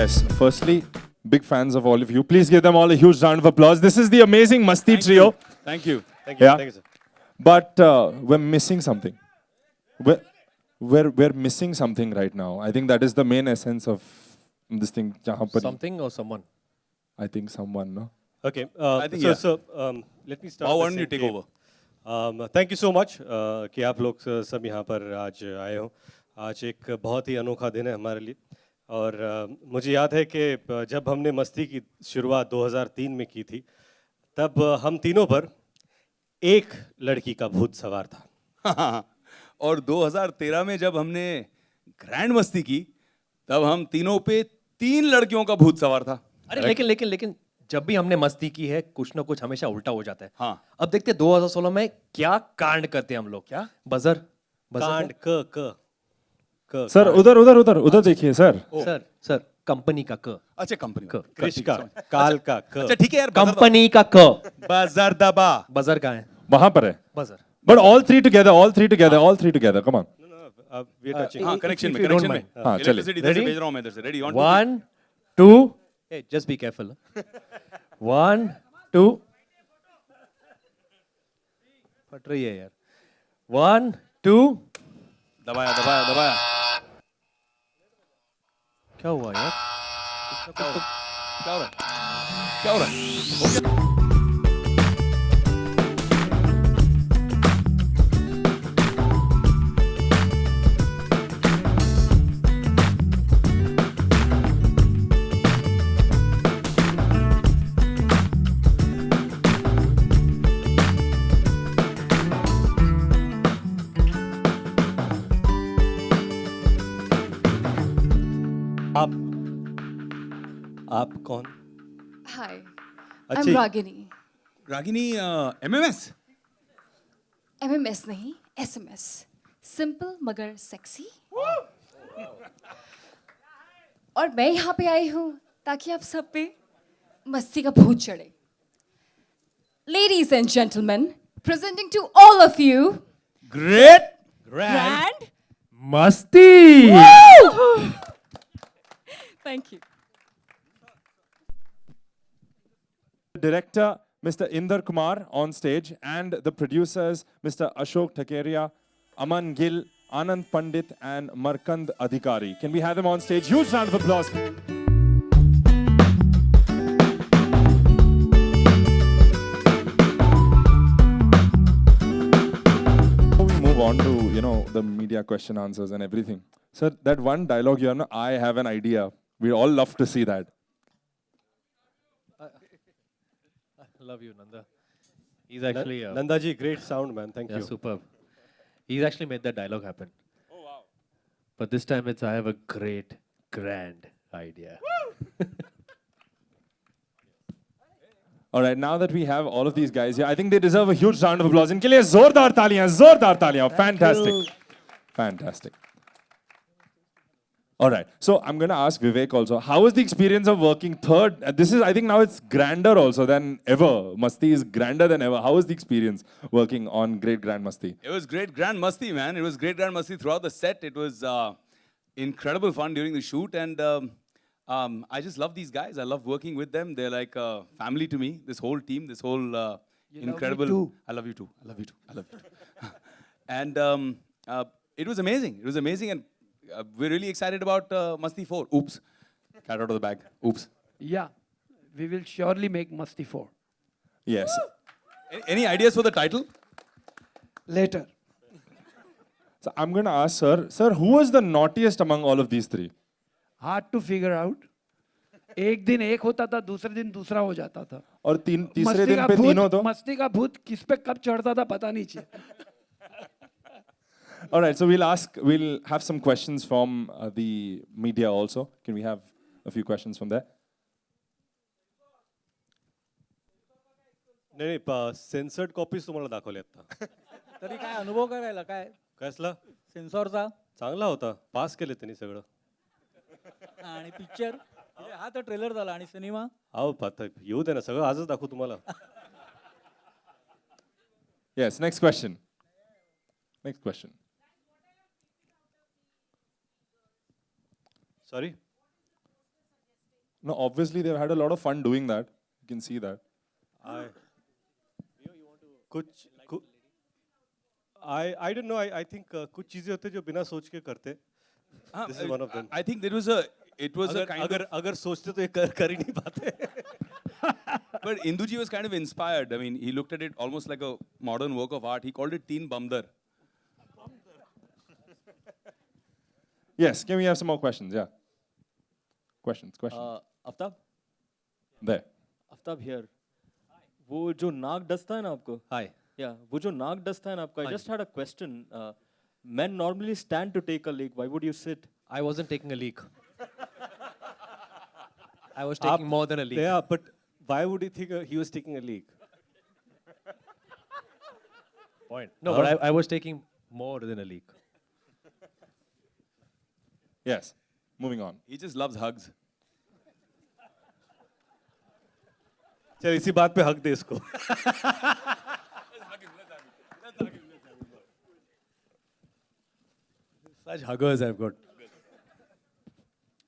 Yes, firstly, big fans of all of you. Please give them all a huge round of applause. This is the amazing Masti Trio. Thank you. Thank you. Yeah. Thank you, sir. But we're missing something. We're, we're missing something right now. I think that is the main essence of this thing. jahan par- Something or someone? I think someone, no? Okay. I think, yeah. Let me start. How by why don't you saying take कि, over? Thank you so much कि आप लोग सब यहाँ पर आज आए हो. आज एक बहुत ही अनोखा दिन है हमारे लिए और मुझे याद है कि जब हमने मस्ती की शुरुआत 2003 में की थी तब हम तीनों पर एक लड़की का भूत सवार था. और 2013 में जब हमने ग्रैंड मस्ती की तब हम तीनों पे 3 लड़कियों का भूत सवार था. अरे लेकिन जब भी हमने मस्ती की है कुछ ना कुछ हमेशा उल्टा हो जाता है. हाँ. अब देखते हैं 2016 में क्या कांड करते हैं हम लोग. क्या बजर कांड क सर उधर देखिए सर. सर कंपनी का क. अच्छा कंपनी क. कृष का काल का क. अच्छा ठीक है यार. कंपनी का क. बजर दबा. बजर कहाँ है? वहां पर है. Buzzer. But all three together. Come on. We are touching. हाँ कनेक्शन में if you don't कनेक्शन में. mind. हाँ, चलिए. इलेक्ट्रिसिटी इधर से Ready? भेज रहा हूँ मैं इधर से. Ready 1 2 hey just be careful. 1 2 फट रही है यार. 1 2 दबाया. क्या हुआ यार? क्या हो रहा है? आप कौन? Hi, अच्छी- I'm Ragini. Ragini MMS. MMS नहीं, SMS. Simple मगर sexy. और मैं यहाँ पे आई हूँ ताकि आप सब पे मस्ती का भूत चढ़े. Ladies and gentlemen, presenting to all of you, Great. Grand. मस्ती. Thank you. Director Mr. Inder Kumar on stage and the producers Mr. Ashok Thakeria, Aman Gill, Anand Pandit and Markand Adhikari. Can we have them on stage? Huge round of applause. Before we move on to, the media question answers and everything. Sir, that one dialogue you have, I have an idea. We'd all love to see that. Love you, Nanda. He's actually Nanda ji, great sound, man. Thank yeah, you. superb. He's actually made that dialogue happen. Oh wow! But this time I have a great, grand idea. All right, now that we have all of these guys here, I think they deserve a huge round of applause. इनके लिए जोरदार तालियां. Fantastic. Fantastic. All right, so I'm going to ask Vivek also. How was the experience of working third? This is, I think now it's grander also than ever. Masti is grander than ever. How was the experience working on Great Grand Masti? It was great Grand Masti, man. It was great Grand Masti throughout the set. It was incredible fun during the shoot, and I just love these guys. I love working with them. They're like family to me. This whole team, this whole incredible. I love you too. I love you too. I love you too. And it was amazing. It was amazing, and we're really excited about Masti 4. Oops, cat out of the bag. Oops. Yeah, we will surely make Masti 4. Yes. Any ideas for the title? Later. So I'm going to ask Sir, who was the naughtiest among all of these three? Hard to figure out. एक दिन एक होता था, दूसरे दिन दूसरा हो जाता था. और तीसरे मस्ती दिन का पे तीनों भूत, तो? मस्ती का भूत किस पे कब चढ़ता था पता नहीं चला. All right, so we'll have some questions from the media also. Can we have a few questions from there? नाही सेन्सर्ड कॉपीज तुम्हाला दाखवल्या आता. तरी काय अनुभव करायला काय कसला सेन्सॉरचा चांगला होता. पास केले त्यांनी सगळं. आणि पिक्चर हा तर ट्रेलर झाला आणि सिनेमा अहो पाहता येऊ दे ना सगळं आजच दाखवू तुम्हाला. Yes, next question. Sorry No, obviously they've had a lot of fun doing that. You can see that. I कुछ कु- I don't know. I think कुछ चीजें होते हैं जो बिना सोच के करते. This is one of them. I think there was a, it was a अगर kind अगर of, अगर सोचते तो ये कर ही नहीं पाते. but Induji was kind of inspired. I mean, he looked at it almost like a modern work of art. He called it Teen Bamdar. Yes, can we have some more questions? Yeah. Questions. Aftab There. Aftab here वो जो नाक डसता है ना आपको Hi. या वो जो नाक डसता है ना आपको I just had a question men normally stand to take a leak. Why would you sit? I wasn't taking a leak. I was taking more than a leak. Yeah, but why would you think he was taking a leak? Point. No, but I was taking more than a leak. Yes. Moving on. He just loves hugs. चल इसी बात पे हक दे इसको. Such huggers I've got.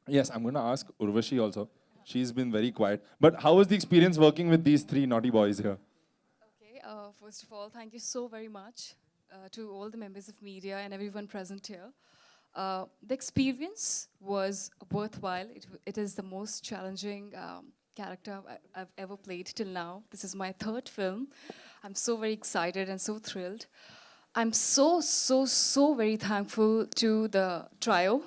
Yes, I'm going to ask Urvashi also. She's been very quiet. But how was the experience working with these three naughty boys here? Okay, first of all, thank you so very much to all the members of media and everyone present here. The experience was worthwhile. It is the most challenging character I've ever played till now. This is my third film. I'm so very excited and so thrilled. I'm so very thankful to the trio,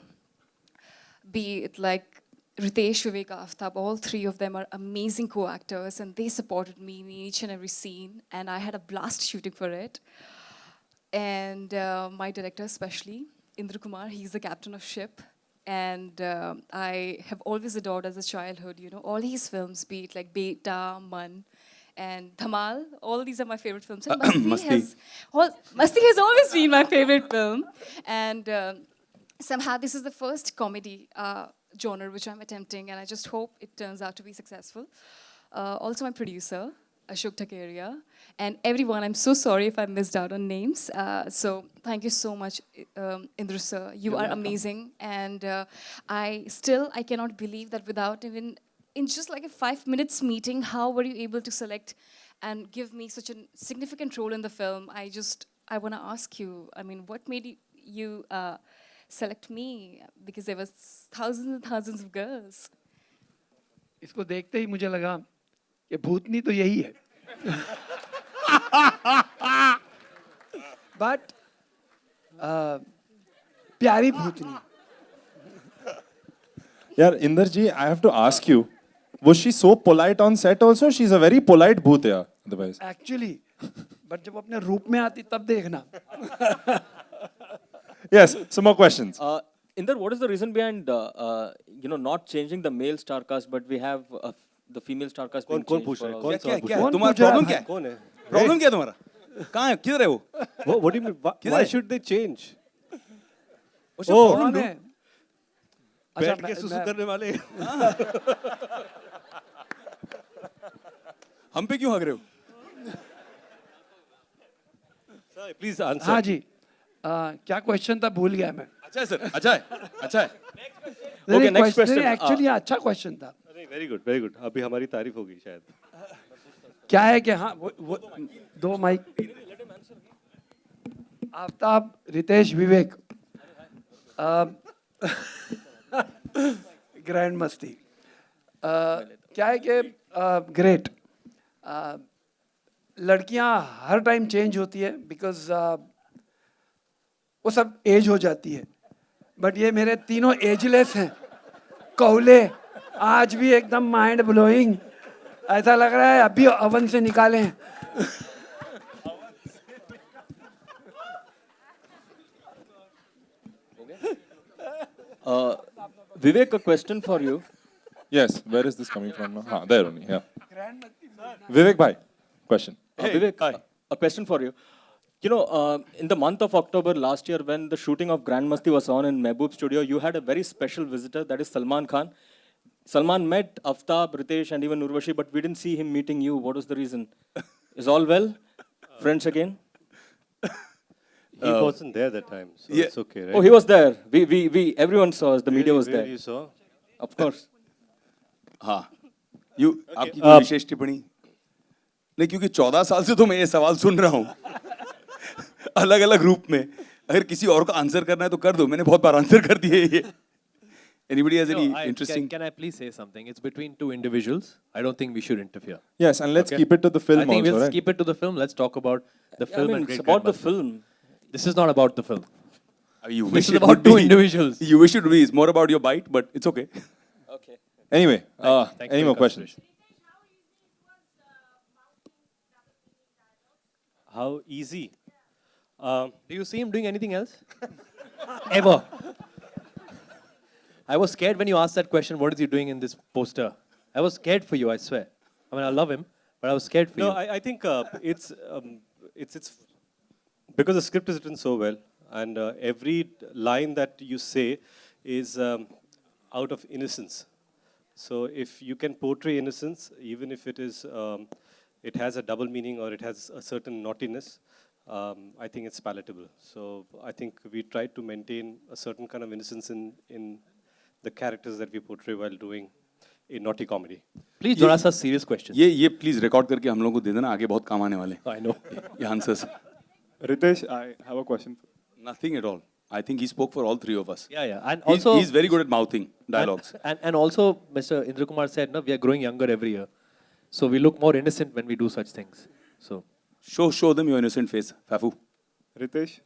be it like Ritesh, Vivek, Aftab, all three of them are amazing co-actors and they supported me in each and every scene and I had a blast shooting for it. And my director especially, Indra Kumar, he's the captain of ship. And I have always adored as a childhood, you know, all his films, be it like Beta, Man, and Dhamal, all these are my favorite films. And Masti has always been my favorite film. And somehow this is the first comedy genre which I'm attempting, and I just hope it turns out to be successful. Also my producer, Ashok Thakeria, and everyone, I'm so sorry if I missed out on names. So thank you so much, Indra sir. You are amazing. And I cannot believe that without even, in just like a 5 minutes meeting, how were you able to select and give me such a significant role in the film? I want to ask you, I mean, what made you select me? Because there was thousands and thousands of girls. इसको देखते ही मुझे लगा कि भूतनी तो यही है. But प्यारी भूतनी. Yeah, Inderji, I have to ask you, was she so polite on set also? She's a very polite bhoot, yeah, otherwise. Actually, but जब अपने रूप में आती तब देखना. Yes, some more questions. Inder, what is the reason behind not changing the male star cast, but we have the female star cast being कौन changed पूछ for रहा है? all? कौन क्या सवाल पूछ क्या रहा कौन तुम्हारा पूछ रहा है प्रॉब्लम भाई? क्या है? कौन है? प्रॉब्लम क्या है तुम्हारा? कहाँ है? किधर है वो? What do you mean? किधर Why है? should they change? What's your problem, कौन dude? है? अच्छा, बैठ के सुसु करने वाले. हम पे क्यों हग रहे हो? Sir, please answer. हाँ जी. क्या क्वेश्चन था भूल गया मैं. अच्छा है सर, अच्छा है, अच्छा है. Okay, next question. एक्चुअली अच्छा क्वेश्चन था. Very good very good. अभी हमारी तारीफ होगी शायद. क्या है कि हाँ वो दो माइक. आफ्ताब, रितेश, विवेक. ग्रैंड मस्ती. क्या है कि ग्रेट. लड़कियां हर टाइम चेंज होती है बिकॉज वो सब एज हो जाती है. बट ये मेरे तीनों एजलेस हैं. कौले आज भी एकदम माइंड ब्लोइंग. ऐसा लग रहा है अभी ओवन से निकाले हैं. Vivek, a question for you. Yes, where is this coming from? There only, yeah. Vivek bhai, question. Vivek, a question for you. You know, in the month of October last year, when the shooting of Grand Masti was on in Mehboob Studio, you had a very special visitor, that is Salman Khan. Salman met Aftab, Ritesh, and even Urvashi, but we didn't see him meeting you. What was the reason? Is all well? Friends again? He wasn't there that time, so Yeah. it's okay, right? Oh, he was there. Everyone saw us. The media was Where there. you saw? Of course. हाँ you आपकी कोई विशेष टिप्पणी नहीं, क्योंकि 14 साल से तो मैं ये सवाल सुन रहा हूँ अलग अलग रूप में. अगर किसी और को आंसर करना है तो कर दो, मैंने बहुत बार आंसर कर दिए ये. Anybody has any interesting? Can I please say something? It's between two individuals. I don't think we should interfere. Yes, and let's Okay. keep it to the film I think also, we'll right? keep it to the film. Let's talk about the I film mean, and it's Great about the Grandmother. film. This is not about the film. You This wish is it about would two be. individuals. You wish it would be. It's more about your bite, but it's okay. Okay. Anyway, Thanks for any your more questions? How easy? Do you see him doing anything else? Ever? I was scared when you asked that question. What is he doing in this poster? I was scared for you. I swear. I mean, I love him, but I was scared for No, you. I think it's because the script is written so well, and every line that you say is out of innocence. So if you can portray innocence, even if it has a double meaning or it has a certain naughtiness, I think it's palatable. So I think we tried to maintain a certain kind of innocence in the characters that we portray while doing a naughty comedy. Please don't ask us serious questions. ये please record करके हम लोगों को दे देना, आगे बहुत काम आने वाले. I know. ये answers. Ritesh, I have a question. Nothing at all. I think he spoke for all three of us. Yeah. And He's- also, he's very good at mouthing dialogues. And also, Mr. Indra Kumar said, no, we are growing younger every year. So we look more innocent when we do such things. So Show them your innocent face, Fafu. Ritesh,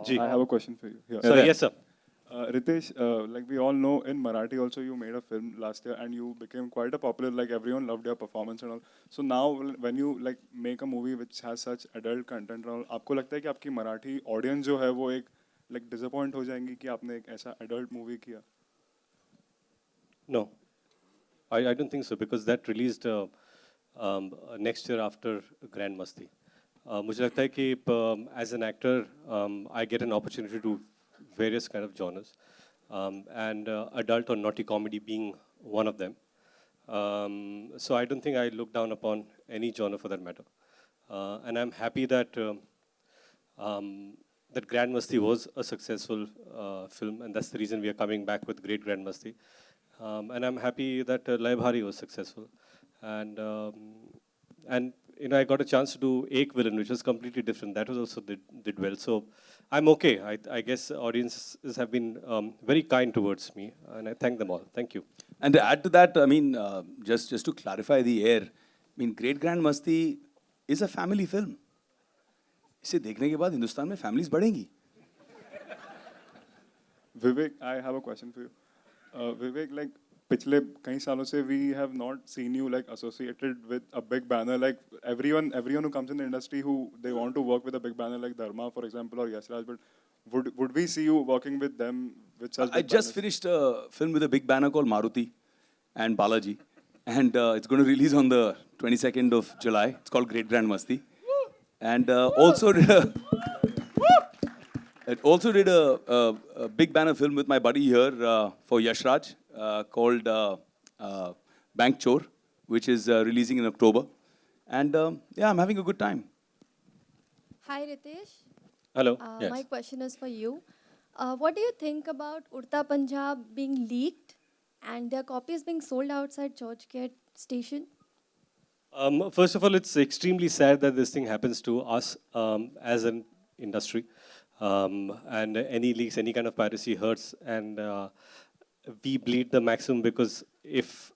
Ji. I have a question for you. Here. Sorry, yes, sir. Ritesh, like we all know, in Marathi also you made a film last year and you became quite a popular. Like everyone loved your performance and all. So now when you like make a movie which has such adult content and all, आपको लगता है कि आपकी Marathi audience जो है वो एक like disappoint हो जाएंगी कि आपने एक ऐसा adult movie किया? No, I don't think so because that released next year after Grand Masti. मुझे लगता है कि as an actor I get an opportunity to various kind of genres, and adult or naughty comedy being one of them. So I don't think I look down upon any genre for that matter, and I'm happy that that Grand Masti was a successful film, and that's the reason we are coming back with Great Grand Masti. And I'm happy that Lay Bhari was successful, and you know I got a chance to do Ek Villain, which was completely different. That was also did well. So I'm okay. I guess audiences have been very kind towards me, and I thank them all. Thank you. And to add to that, I mean, just to clarify the air, I mean, Great Grand Masti is a family film. इसे देखने के बाद हिंदुस्तान में families बढ़ेंगी. Vivek, I have a question for you. Vivek, like पिछले कई सालों से we have not seen you like associated with a big banner. Like everyone who comes in the industry who they want to work with a big banner like Dharma, for example, or Yasraj. But would we see you working with them with such? I big just banners? finished a film with a big banner called Maruti and Balaji, and it's going to release on the 22nd of July. It's called Great Grand Masti, and also did a big banner film with my buddy here for Yashraj called Bank Chor, which is releasing in October, and yeah, I'm having a good time. Hi Ritesh. Hello. My question is for you. What do you think about Urta Punjab being leaked and their copies being sold outside Churchgate station? First of all, it's extremely sad that this thing happens to us as an industry. And any leaks, any kind of piracy hurts, and we bleed the maximum because if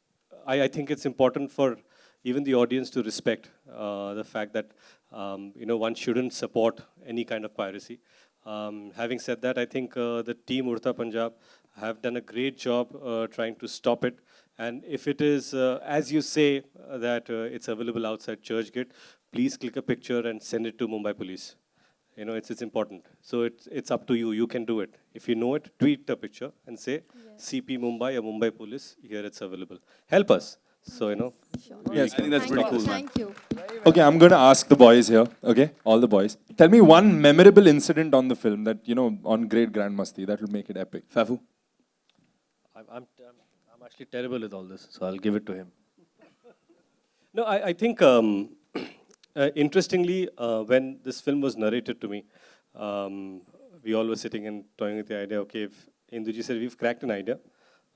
I think it's important for even the audience to respect the fact that you know one shouldn't support any kind of piracy. Having said that, I think the team Urta Punjab have done a great job trying to stop it. And if it is, as you say, that it's available outside Churchgate, please click a picture and send it to Mumbai Police. You know, it's important. So it's up to you. You can do it. If you know it, tweet the picture and say, CP Mumbai or Mumbai Police, here it's available. Help us. So, you know. Sure. Yes, I think that's pretty cool, man. Thank you. Okay, I'm going to ask the boys here. Okay, all the boys. Tell me one memorable incident on the film that, you know, on Great Grand Masti that will make it epic. Fafu? I'm actually terrible with all this, so I'll give it to him. No, I think interestingly, when this film was narrated to me, we all were sitting and toying with the idea, okay, if Induji said, we've cracked an idea,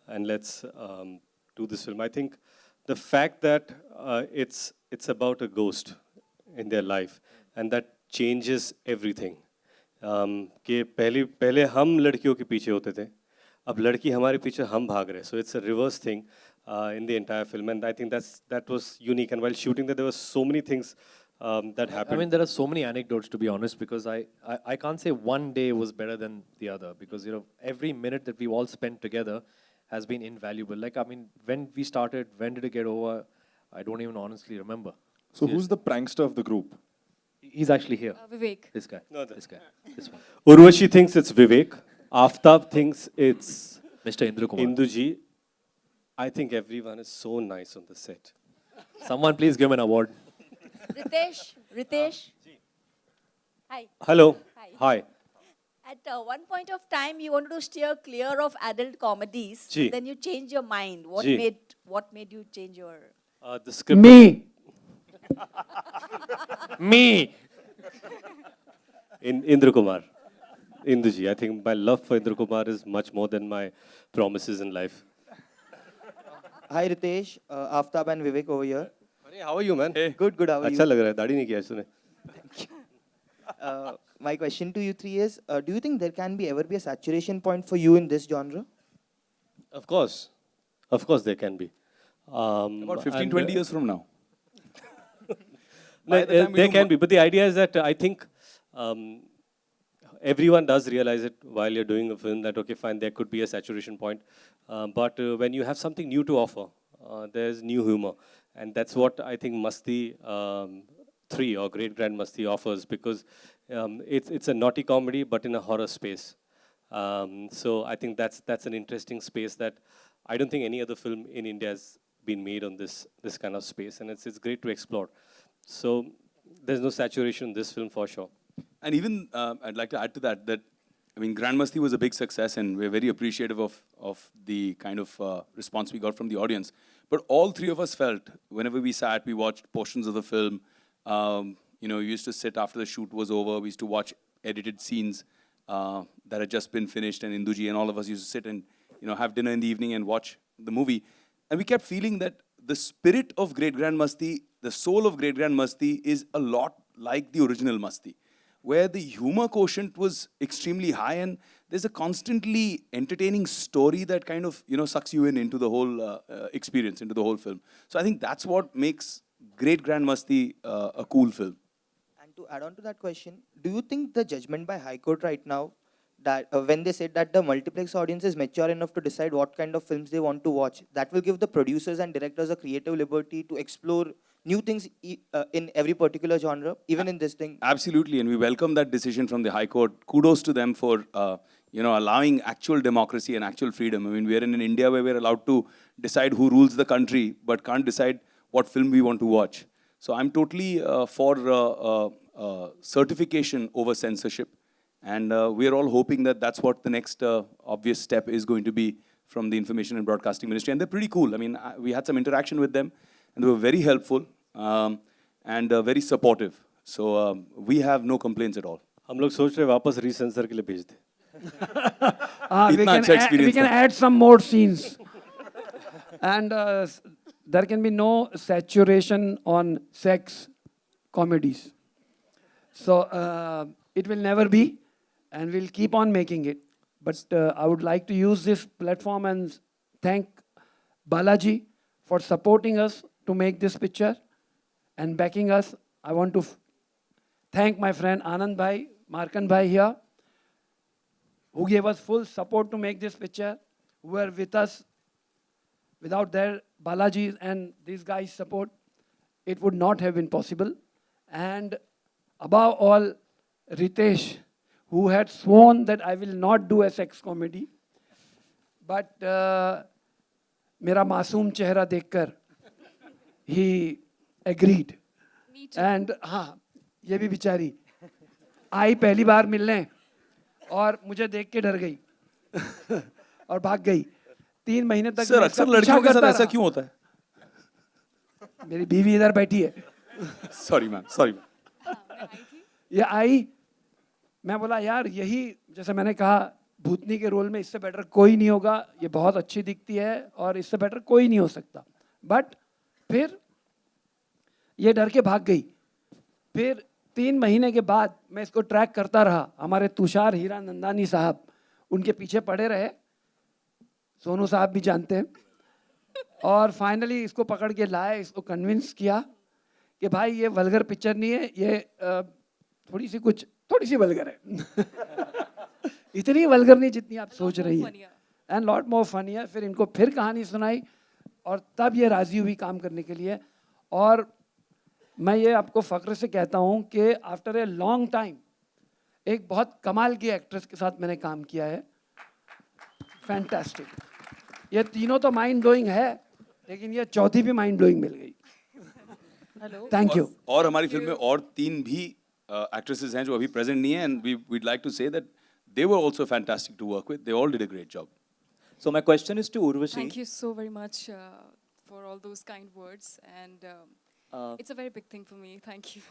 and let's do this film. I think the fact that it's about a ghost in their life and that changes everything. कि पहले हम लड़कियों के पीछे होते थे, अब लड़की हमारे पीछे हम भाग रहे. So it's a reverse thing in the entire film, and I think that was unique. And while shooting that, there were so many things that happened. I mean, there are so many anecdotes, to be honest, because I can't say one day was better than the other, because every minute that we all spent together has been invaluable. Like, I mean, when we started, when did it get over? I don't even honestly remember. So who's the prankster of the group? He's actually here. Vivek. This guy. No, This guy. This one. Urvashi thinks it's Vivek. Aftab thinks it's Mr. Indra Kumar. Induji. I think everyone is so nice on the set. Someone please give him an award. Ritesh. Hi. Hello. Hi. Hi. At one point of time, you wanted to steer clear of adult comedies. Ji. Then you changed your mind. What Ji. made you change your? The script. Me. Me! Indra Kumar. Induji. I think my love for Indra Kumar is much more than my promises in life. Hi Ritesh, Aftab and Vivek over here. Hey, how are you, man? Good, how are अच्छा you? लग रहा है, दाढ़ी नहीं किया है तूने. My question to you three is, do you think there can ever be a saturation point for you in this genre? Of course there can be. About 15, and, 20 years from now. No, By the time we there do can be, but the idea is that I think everyone does realize it while you're doing a film that, okay, fine, there could be a saturation point. But when you have something new to offer, there's new humor. And that's what I think Masti 3 or Great Grand Masti offers, because it's a naughty comedy, but in a horror space. So I think that's an interesting space that I don't think any other film in India has been made on this kind of space. And it's great to explore. So there's no saturation in this film for sure. And even, I'd like to add to that, I mean, Grand Masti was a big success, and we're very appreciative of the kind of response we got from the audience. But all three of us felt, whenever we sat, we watched portions of the film. We used to sit after the shoot was over. We used to watch edited scenes that had just been finished, and Induji and all of us used to sit and have dinner in the evening and watch the movie. And we kept feeling that the spirit of Great Grand Masti, the soul of Great Grand Masti, is a lot like the original Masti, where the humor quotient was extremely high, and there's a constantly entertaining story that kind of sucks you into the whole experience, into the whole film. So I think that's what makes Great Grand Masti a cool film. And to add on to that question, do you think the judgment by High Court right now, that when they said that the multiplex audience is mature enough to decide what kind of films they want to watch, that will give the producers and directors a creative liberty to explore new things in every particular genre, even in this thing? Absolutely, and we welcome that decision from the High Court. Kudos to them for allowing actual democracy and actual freedom. I mean, we're in an India where we're allowed to decide who rules the country, but can't decide what film we want to watch. So I'm totally for certification over censorship. And we're all hoping that that's what the next obvious step is going to be from the Information and Broadcasting Ministry. And they're pretty cool. I mean, we had some interaction with them, and they were very helpful and very supportive. So we have no complaints at all. हम लोग सोच रहे वापस रीसेंसर के लिए भेज दें. We can add some more scenes. And there can be no saturation on sex comedies. So it will never be, and we'll keep on making it. But I would like to use this platform and thank Balaji for supporting us to make this picture and backing us. I want to thank my friend Anand Bhai, Markan Bhai here, who gave us full support to make this picture, who were with us. Without their Balaji and these guys' support, it would not have been possible. And above all, Ritesh, who had sworn that I will not do a sex comedy, but मेरा मासूम चेहरा देखकर he agreed. Me too. And हाँ, ये भी बिचारी आई पहली बार मिलने और मुझे देख के डर गई और भाग गई. 3 महीने तक सर, अक्सर लड़कियों के साथ ऐसा क्यों होता है? मेरी बीवी इधर बैठी है. Sorry, ma'am. Sorry. ये आई, मैं बोला यार यही, जैसे मैंने कहा, भूतनी के रोल में इससे बेटर कोई नहीं होगा, ये बहुत अच्छी दिखती है और इससे बेटर कोई नहीं हो सकता। बट फिर ये डर के भाग गई। फिर 3 महीने के बाद मैं इसको ट्रैक करता रहा, हमारे तुषार हीरानंदानी साहब उनके पीछे पड़े रहे, सोनू साहब भी जानते हैं, और फाइनली इसको पकड़ के लाए, इसको कन्विंस किया कि भाई ये वल्गर पिक्चर नहीं है, ये थोड़ी सी वल्गर है इतनी वल्गर नहीं जितनी आप सोच रही हैं, एंड लॉट मोर फनी। फिर इनको फिर कहानी सुनाई और तब ये राजी हुई काम करने के लिए। और मैं ये आपको फ़ख्र से कहता हूँ कि आफ्टर ए लॉन्ग टाइम एक बहुत कमाल की एक्ट्रेस के साथ मैंने काम किया है, फैंटास्टिक। ये तीनों तो माइंड ब्लोइंग है, लेकिन ये चौथी भी माइंड ब्लोइंग मिल गई। Hello, thank you. और हमारी फिल्म में और 3 भी एक्ट्रेसेस हैं जो अभी प्रेजेंट नहीं है, and we'd like to say that they were also fantastic to work with. They all did a great job. So my question is to Urvashi. Thank you so very much for all those kind words, and it's a very big thing for me. Thank you.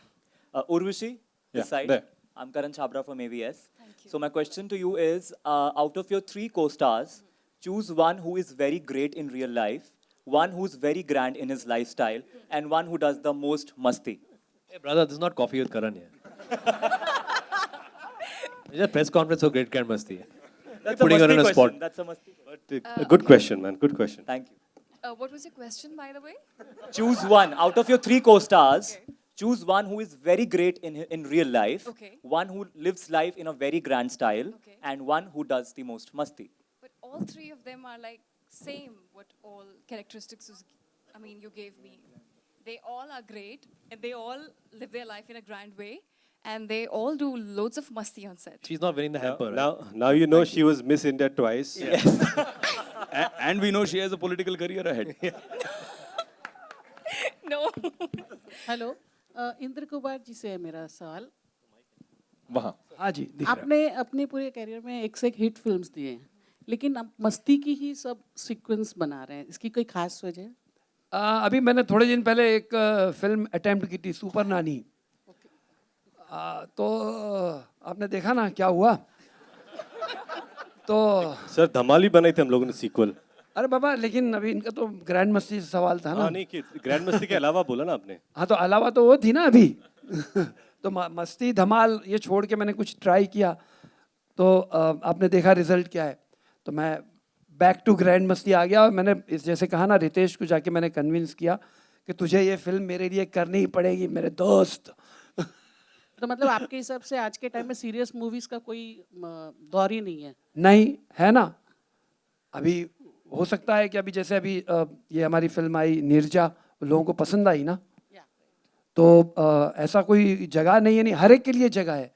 Urvashi, this side. there. I'm Karan Chabra from AVS. Thank you. So my question to you is, out of your 3 co-stars, choose one who is very great in real life, one who's very grand in his lifestyle, and one who does the most masti. Hey brother, this is not Coffee with Karan here. It's a press conference for Great Grand Masti. That's Putting a her masti on a question. spot. That's a masti. But, good question, man. Good question. Thank you. What was your question, by the way? Choose one out of your 3 co-stars. Okay. Choose one who is very great in real life, Okay. one who lives life in a very grand style, Okay. and one who does the most masti. But all 3 of them are like same. What all characteristics you gave me. They all are great, and they all live their life in a grand way, and they all do loads of masti on set. She's not winning the hamper. Right? Now you know she was Miss India twice. Yes. And we know she has a political career ahead. No. Hello, Indra Kumar ji से है मेरा सवाल। वहाँ हाँ जी, दिख रहा है। आपने अपने पूरे करियर में एक से एक हिट फिल्म्स दिए हैं, लेकिन अब मस्ती की ही सब सीक्वेंस बना रहे हैं, इसकी कोई खास वजह है? अभी मैंने थोड़े दिन पहले एक फिल्म अटेम्प्ट की थी, सुपर नानी। तो आपने देखा ना क्या हुआ। तो सर धमाल ही बनाई थी हम लोगों ने सीक्वल। अरे बाबा, लेकिन अभी इनका तो ग्रैंड मस्ती से सवाल था ना। हाँ नहीं कि ग्रैंड मस्ती के अलावा बोला ना आपने। हाँ तो अलावा तो वो थी ना अभी तो मस्ती धमाल ये छोड़ के मैंने कुछ ट्राई किया, तो आपने देखा रिजल्ट क्या है। तो मैं बैक टू ग्रैंड मस्ती आ गया, और मैंने जैसे कहा ना, रितेश को जाके मैंने कन्विंस किया कि तुझे ये फिल्म मेरे लिए करनी ही पड़ेगी मेरे दोस्त। तो मतलब आपके हिसाब से आज के टाइम में सीरियस मूवीज का कोई दौर ही नहीं है? नहीं है ना। अभी हो सकता है कि अभी जैसे अभी ये हमारी फिल्म आई नीरजा, लोगों को पसंद आई ना, तो ऐसा कोई जगह नहीं है, नहीं हर एक के लिए जगह है।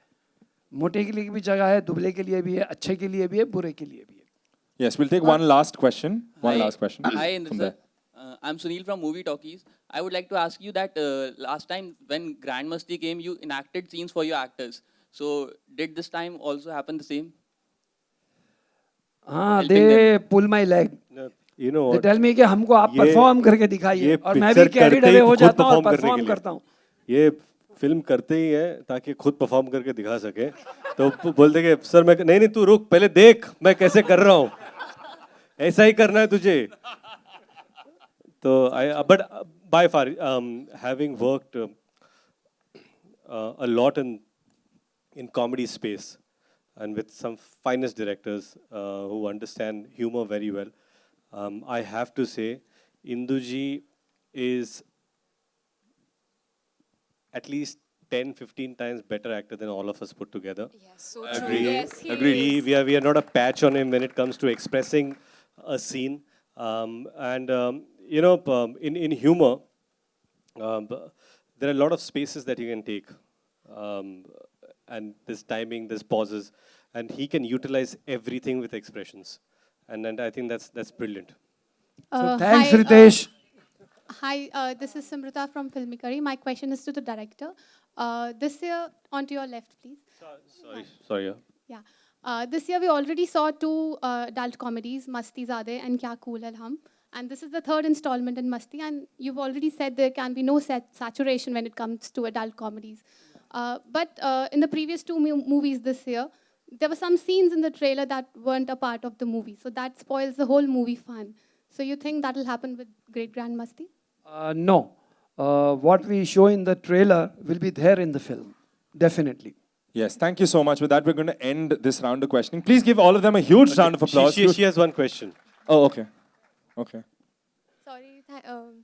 मोटे के लिए भी जगह है, दुबले के लिए भी है, अच्छे के लिए भी है, बुरे के लिए भी है। Yes, we'll take one last question. One last question. Hi, Indra sir. I'm Sunil from Movie Talkies. I would like to ask you that last time when Grand Masti came, you enacted scenes for your actors. So did this time also happen the same? हाँ, they pull my leg. You know They what? tell me कि हमको आप perform करके दिखाइए, और मैं भी carried away हो जाता हूँ और परफॉर्म करता हूँ। ये फिल्म करते ही है ताकि खुद परफॉर्म करके दिखा सके। तो बोलते कि सर मैं नहीं तू रुक, पहले देख मैं कैसे कर रहा हूँ, ऐसा ही करना है तुझे। तो but by far having worked a lot in comedy space and with some finest directors who understand humor very well, I have to say Induji is at least 10-15 times better actor than all of us put together. Yes, so Agree. true. Yes, he Agree. is. We are not a patch on him when it comes to expressing a scene. In humor, there are a lot of spaces that you can take. And there's timing, there's pauses, and he can utilize everything with expressions. And I think that's brilliant. So thanks, Ritesh. Hi, this is Simrita from Filmikari. My question is to the director. This year, onto your left, please. Sorry. Yeah. This year, we already saw 2 adult comedies, Masti Zade and Kya Cool Hai Hum. And this is the 3rd installment in Masti. And you've already said there can be no saturation when it comes to adult comedies. But in the previous 2 movies this year, there were some scenes in the trailer that weren't a part of the movie. So that spoils the whole movie fun. So you think that will happen with Great Grand Masti? No. What we show in the trailer will be there in the film, definitely. Yes, thank you so much. With that, we're going to end this round of questioning. Please give all of them a huge round of applause. She has one question. Oh, okay. Okay. Sorry,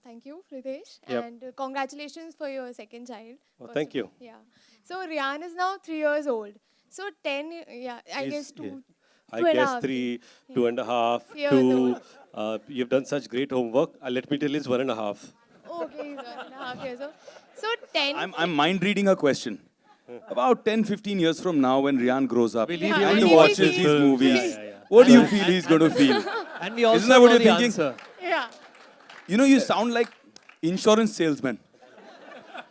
thank you, Ritesh. Yep. And congratulations for your second child. Oh, thank you. Yeah. So Rian is now 3 years old. So 10, yeah, I guess two. Yeah. two I and a guess half. 3, 2.5, Years 2. You've done such great homework. Let me tell you, it's 1.5. Okay, he's 1.5 years old. So 10. I'm mind reading a question. About 10, 15 years from now, when Rian grows up Will he be and able he to watch watches these these films? movies, Yeah. what do you feel he's going to feel? And we also Isn't that what know you're the thinking? answer. Yeah. You know, you sound like insurance salesman.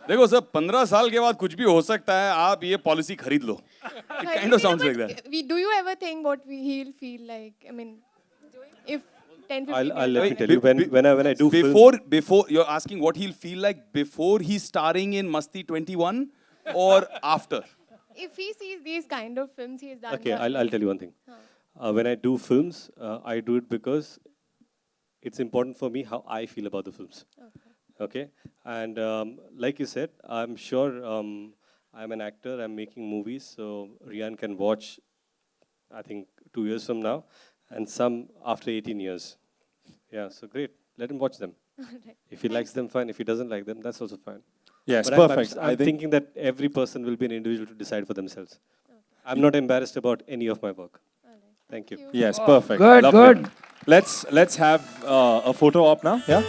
देखो sir 15 साल के बाद कुछ भी हो सकता है आप ये पॉलिसी खरीद लो. It kind of sounds like that. Do you ever think what he'll feel like? I mean, if 10, 15 I'll years let me old- tell you, when I do film, Before, you're asking what he'll feel like before he's starring in Masti 21 or after? If he sees these kind of films, he's done. okay, well. I'll tell you one thing. When I do films, I do it because it's important for me how I feel about the films. Okay? And like you said, I'm sure I'm an actor, I'm making movies, so Rian can watch, I think, 2 years from now, and some after 18 years. Yeah, so great. Let him watch them. Alright. If he likes them, fine. If he doesn't like them, that's also fine. Yes, But perfect. I'm thinking that every person will be an individual to decide for themselves. I'm not embarrassed about any of my work. Thank you. Yes, perfect. Good, Lovely. good. Let's have a photo op now. Yeah.